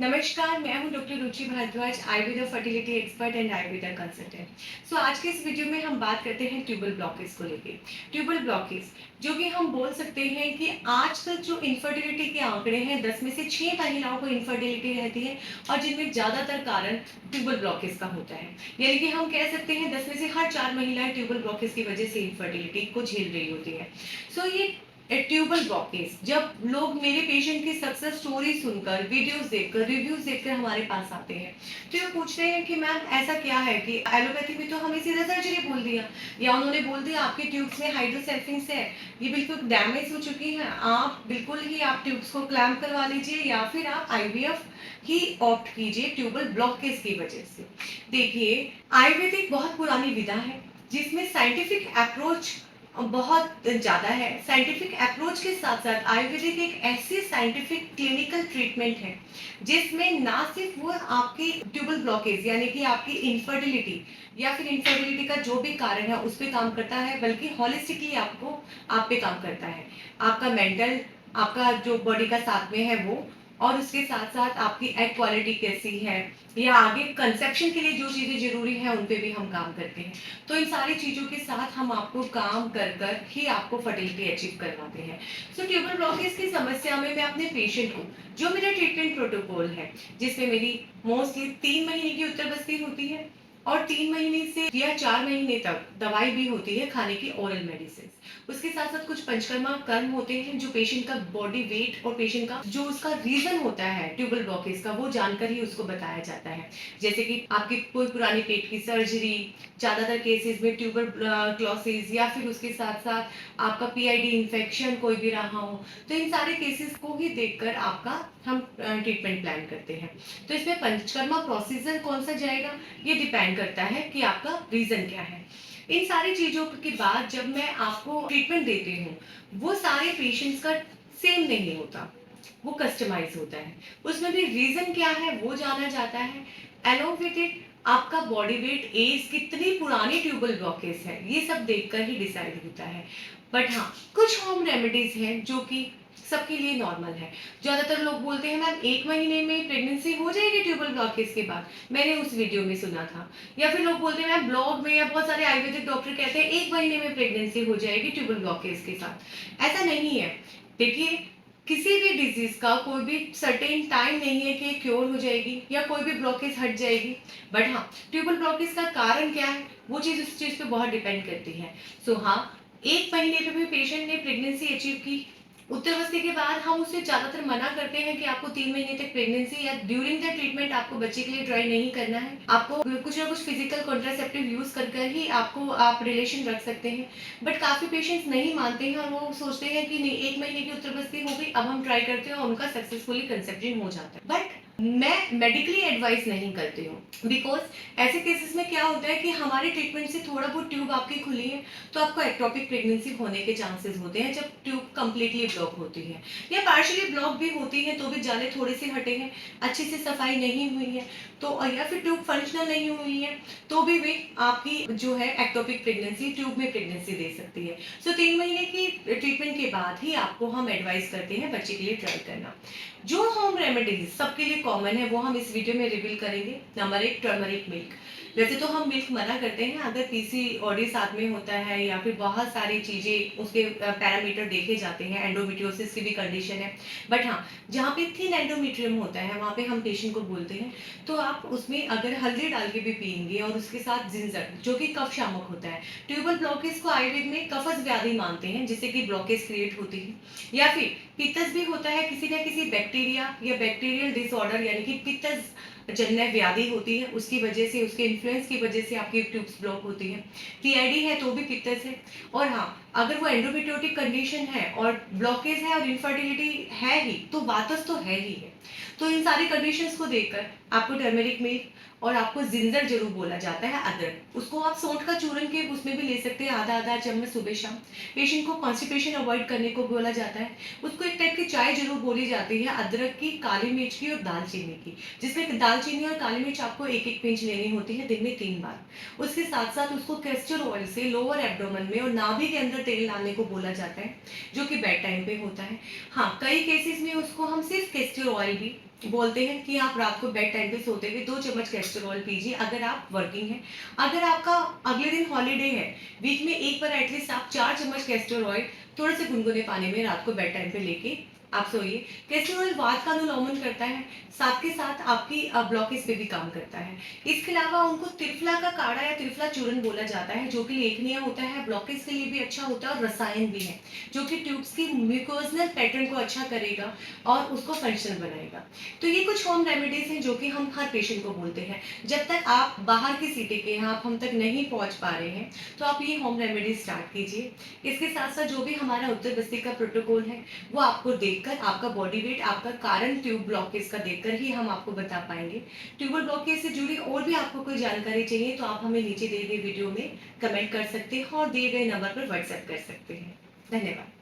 नमस्कार, मैं हूं doctor Ruchi Bhardwaj, Ayurveda fertility expert and Ayurveda consultant. आज के इस वीडियो में हम बात करते हैं ट्यूबल ब्लॉकेज को लेके। ट्यूबल ब्लॉकेज जो कि हम बोल सकते हैं कि आजकल जो इनफर्टिलिटी के आंकड़े हैं, 10 में से 6 महिलाओं को इनफर्टिलिटी रहती है और जिनमें ज़्यादातर कारण ट्यूबल ब्लॉकेज का होता है। यानी कि हम कह सकते हैं 10 में से हर 4 महिलाएं ट्यूबल ब्लॉकेज की वजह से इनफर्टिलिटी को झेल रही होती है। ये ट्यूबल ब्लॉकेज, जब लोग मेरे पेशेंट की सक्सेस स्टोरी सुनकर, वीडियोस देखकर, रिव्यूज देखकर हमारे पास आते हैं, तो ये पूछते हैं कि मैम ऐसा क्या है कि एलोपैथी में तो हमें सीधा सर्जरी बोल दिया, या उन्होंने बोल दिया आपके ट्यूब्स में हाइड्रोसेल्फिंग्स है, ये बिल्कुल डैमेज हो चुकी हैं, आप बिल्कुल ही आप ट्यूब्स को क्लैम्प करवा लीजिए या फिर आप आईवीएफ ही ऑप्ट कीजिए ट्यूबल ब्लॉकेज की वजह से। देखिए, आयुर्वेदिक बहुत पुरानी विधा है जिसमें साइंटिफिक अप्रोच बहुत ज़्यादा है। साइंटिफिक अप्रोच के साथ साथ आयुर्वेदिक एक ऐसी साइंटिफिक क्लिनिकल ट्रीटमेंट है जिसमें ना सिर्फ वो आपकी ट्यूबल ब्लॉकेज यानी कि आपकी इनफर्टिलिटी या फिर इनफर्टिलिटी का जो भी कारण है उस पर काम करता है, बल्कि हॉलिस्टिकली आपको आप पे काम करता है। आपका मेंटल, आपका जो बॉडी का साथ में है वो, और उसके साथ साथ आपकी एग क्वालिटी कैसी है, या आगे कंसेप्शन के लिए जो चीज़ें जरूरी हैं उन पे भी हम काम करते हैं। तो इन सारी चीज़ों के साथ हम आपको काम कर कर ही आपको फर्टिलिटी अचीव करवाते हैं। ट्यूबल ब्लॉकेज की समस्या में मैं अपने पेशेंट को, जो मेरा ट्रीटमेंट प्रोटोकॉल है, जिसमें मेरी मोस्टली 3 महीने की उत्तर बस्ती होती है और 3 महीने से या 4 महीने तक दवाई भी होती है खाने की, ओरल मेडिसिन। उसके साथ साथ कुछ पंचकर्मा कर्म होते हैं जो पेशेंट का बॉडी वेट और पेशेंट का जो उसका रीजन होता है ट्यूबल ब्लॉकेज का, वो जानकर ही उसको बताया जाता है। जैसे कि आपकी कोई पुरानी पेट की सर्जरी, ज़्यादातर केसेस में ट्यूबर क्लॉसिस, या फिर उसके साथ साथ आपका पीआईडी इन्फेक्शन कोई भी रहा हो, तो इन सारे केसेस को ही देखकर आपका हम ट्रीटमेंट प्लान करते हैं। तो इसमें पंचकर्मा प्रोसीजर कौन सा जाएगा, ये डिपेंड करता है कि आपका रीजन क्या है। इन सारी चीज़ों के बाद जब मैं आपको ट्रीटमेंट देती हूँ, वो सारे पेशेंट्स का सेम नहीं होता, वो कस्टमाइज होता है। उसमें भी रीजन क्या है वो जाना जाता है। अलोंग विद इट आपका बॉडी वेट, एज, कितनी पुरानी ट्यूबल ब्लॉकेज है, ये सब देखकर ही डिसाइड होता है। बट हाँ, कुछ होम रेमेडीज हैं जो कि सबके लिए नॉर्मल है। ज्यादातर लोग बोलते हैं मैम 1 महीने में प्रेगनेंसी हो जाएगी ट्यूबल ब्लॉकेज के बाद, मैंने उस वीडियो में सुना था। या फिर लोग बोलते हैं मैम ब्लॉग में, या बहुत सारे आयुर्वेदिक डॉक्टर कहते हैं 1 महीने में प्रेगनेंसी हो जाएगी ट्यूबल ब्लॉकेज के साथ। ऐसा नहीं है। देखिए, किसी भी डिजीज का कोई भी सर्टेन टाइम नहीं है कि क्योर हो जाएगी या कोई भी ब्लॉकेज हट जाएगी। बट हाँ, ट्यूबल ब्लॉकेज का कारण क्या है वो चीज़ उस चीज़ पे बहुत डिपेंड करती है। हाँ, 1 महीने पे भी पेशेंट ने प्रेगनेंसी अचीव की, उत्तरावस्थी के बाद हम उससे ज़्यादातर मना करते हैं कि आपको 3 महीने तक प्रेगनेंसी या ड्यूरिंग द ट्रीटमेंट आपको बच्चे के लिए ट्राई नहीं करना है। आपको कुछ ना कुछ फिजिकल कॉन्ट्रासेप्टिव यूज कर कर ही आपको आप रिलेशन रख सकते हैं। बट काफ़ी पेशेंट्स नहीं मानते हैं और वो सोचते हैं कि नहीं, 1 महीने की उत्तरावस्थी हो गई, अब हम ट्राई करते हैं, और उनका सक्सेसफुली कंसेप्शन हो जाता है। बट मैं मेडिकली एडवाइस नहीं करती हूँ, बिकॉज ऐसे केसेस में क्या होता है कि हमारे ट्रीटमेंट से थोड़ा बहुत ट्यूब आपकी खुली है तो आपको एक्टोपिक प्रेगनेंसी होने के चांसेस होते हैं जब ट्यूब कंप्लीटली ब्लॉक होती है, या पार्शियली ब्लॉक भी होती है तो भी जाले थोड़े से हटे हैं, अच्छी से सफाई नहीं हुई है, तो या फिर ट्यूब फंक्शनल नहीं हुई है, तो भी वे आपकी जो है एक्टोपिक प्रेगनेंसी ट्यूब में प्रेगनेंसी दे सकती है। 3 महीने की ट्रीटमेंट के बाद ही आपको हम एडवाइस करते हैं बच्चे के लिए ट्राई करना। जो होम रेमेडीज सबके लिए कॉमन है वो हम इस वीडियो में रिवील करेंगे। Number 1, turmeric milk. वैसे तो हम मिल्क मना करते हैं अगर पीसीओडी साथ में होता है या फिर बहुत सारी चीज़ें उसके पैरामीटर देखे जाते हैं, एंडोमेट्रियोसिस की भी कंडीशन है। बट हाँ, जहाँ पे थिन एंडोमेट्रियम होता है वहाँ पे हम पेशेंट को बोलते हैं तो आप उसमें अगर हल्दी डाल के भी पियेंगे और उसके साथ जिंजर जो कि कफ शामक होता है। ट्यूबल ब्लॉकेज को आयुर्वेद में कफस व्याधि मानते हैं जिससे कि ब्लॉकेज क्रिएट होती है, या फिर पित्तस भी होता है, किसी न किसी बैक्टीरिया या बैक्टीरियल डिसऑर्डर यानी कि पित्तस जन्य व्याधि होती है, उसकी वजह से, उसके इन्फ्लुएंस की वजह से आपकी ट्यूब्स ब्लॉक होती है। पीआईडी है तो भी पित्तस है। और हाँ, अगर वो एंडोमेट्रियोटिक कंडीशन है और ब्लॉकेज है और इनफर्टिलिटी है ही तो वातस तो है ही है। तो इन सारी कंडीशंस को देखकर आपको टर्मेरिक मिल्क, और आपको जिंजर जरूर बोला जाता है, अदरक, उसको आप सौंठ का चूरन के उसमें भी ले सकते हैं, आधा आधा चम्मच सुबह शाम। पेशेंट को कॉन्स्टिपेशन अवॉइड करने को बोला जाता है। उसको एक टाइप की चाय जरूर बोली जाती है, अदरक की, काली मिर्च की और दालचीनी की, जिसमें दालचीनी और काली मिर्च आपको एक एक पिंच लेनी होती है दिन में 3 बार। उसके साथ साथ उसको कैस्टर ऑयल से लोअर एब्डोमेन में और नाभि के अंदर तेल डालने को बोला जाता है, जो कि बेड टाइम पे होता है। हाँ, कई केसेस में उसको हम सिर्फ कैस्टर ऑयल भी बोलते हैं कि आप रात को बेड टाइम पे सोते हुए 2 चम्मच कैस्टर ऑयल पीजिए अगर आप वर्किंग हैं। अगर आपका अगले दिन हॉलिडे है, वीक में 1 बार एटलीस्ट आप 4 चम्मच कैस्टर ऑयल थोड़े से गुनगुने पानी में रात को बेड टाइम पे लेके आप सोइए। कैस्टर ऑयल वात का अनुलोमन करता है, साथ के साथ आपकी ब्लॉकेज पे भी काम करता है। इसके अलावा उनको त्रिफला का काढ़ा या त्रिफला चूर्ण बोला जाता है, जो कि लेखनीय होता है, ब्लॉकेज के लिए भी अच्छा होता है और रसायन भी है, जो कि ट्यूब्स की म्यूकोजनल पैटर्न को अच्छा करेगा और उसको फंक्शनल बनाएगा। तो ये कुछ होम रेमेडीज हैं जो कि हम हर पेशेंट को बोलते हैं। जब तक आप बाहर की सिटी के हैं, आप हम तक नहीं पहुंच पा रहे हैं, तो आप ये होम रेमेडीज स्टार्ट कीजिए। इसके साथ साथ जो भी हमारा उत्तर बस्ती का प्रोटोकॉल है, वो आपको देखकर आपका बॉडी वेट, आपका कारण ट्यूब ब्लॉकेज का देखकर ही हम आपको बता पाएंगे। ट्यूबल ब्लॉकेज से जुड़ी और भी आपको कोई जानकारी चाहिए तो आप हमें नीचे दिए गए वीडियो में कमेंट कर सकते हैं और दिए गए नंबर पर व्हाट्सएप कर सकते हैं। धन्यवाद।